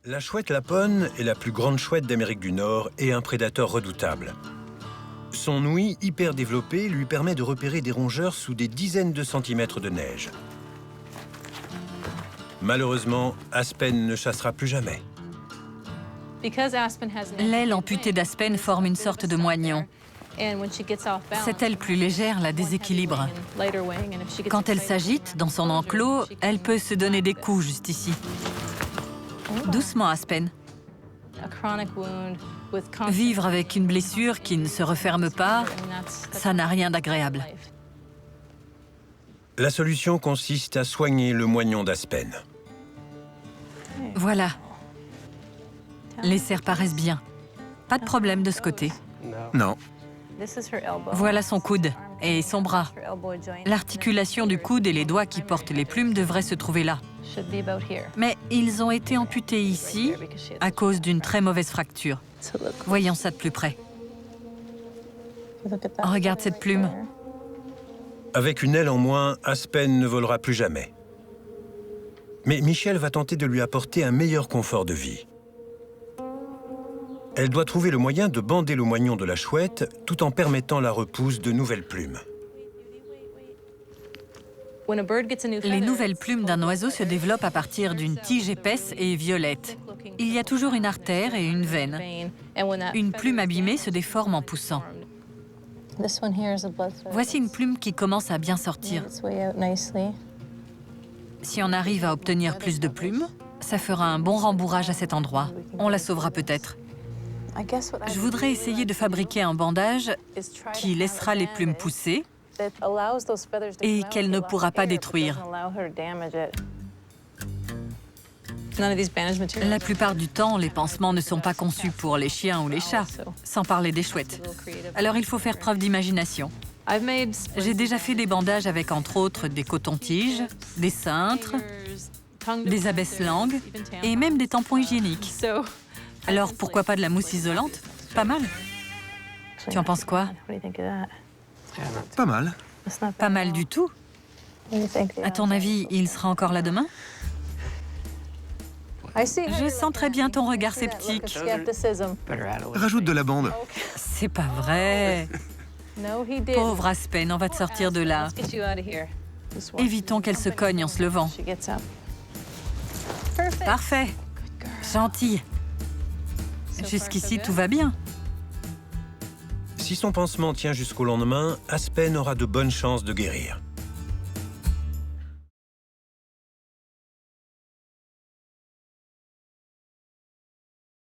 La chouette lapone est la plus grande chouette d'Amérique du Nord et un prédateur redoutable. Son ouïe hyper développée lui permet de repérer des rongeurs sous des dizaines de centimètres de neige. Malheureusement, Aspen ne chassera plus jamais. L'aile amputée d'Aspen forme une sorte de moignon. Cette aile plus légère la déséquilibre. Quand elle s'agite dans son enclos, elle peut se donner des coups juste ici. Doucement, Aspen. Vivre avec une blessure qui ne se referme pas, ça n'a rien d'agréable. La solution consiste à soigner le moignon d'Aspen. Voilà. Les serres paraissent bien. Pas de problème de ce côté. Non. Voilà son coude et son bras. L'articulation du coude et les doigts qui portent les plumes devraient se trouver là. Mais ils ont été amputés ici à cause d'une très mauvaise fracture. Voyons ça de plus près. Regarde cette plume. Avec une aile en moins, Aspen ne volera plus jamais. Mais Michelle va tenter de lui apporter un meilleur confort de vie. Elle doit trouver le moyen de bander le moignon de la chouette tout en permettant la repousse de nouvelles plumes. Les nouvelles plumes d'un oiseau se développent à partir d'une tige épaisse et violette. Il y a toujours une artère et une veine. Une plume abîmée se déforme en poussant. Voici une plume qui commence à bien sortir. Si on arrive à obtenir plus de plumes, ça fera un bon rembourrage à cet endroit. On la sauvera peut-être. Je voudrais essayer de fabriquer un bandage qui laissera les plumes pousser et qu'elle ne pourra pas détruire. La plupart du temps, les pansements ne sont pas conçus pour les chiens ou les chats, sans parler des chouettes. Alors il faut faire preuve d'imagination. J'ai déjà fait des bandages avec, entre autres, des cotons-tiges, des cintres, des abaisse-langues et même des tampons hygiéniques. Alors pourquoi pas de la mousse isolante? Pas mal. Tu en penses quoi? Pas mal. Pas mal du tout. À ton avis, il sera encore là demain? Je sens très bien ton regard sceptique. Rajoute de la bande. C'est pas vrai. Pauvre Aspen, on va te sortir de là. Évitons qu'elle se cogne en se levant. Parfait. Gentille. Jusqu'ici, tout va bien. Si son pansement tient jusqu'au lendemain, Aspen aura de bonnes chances de guérir.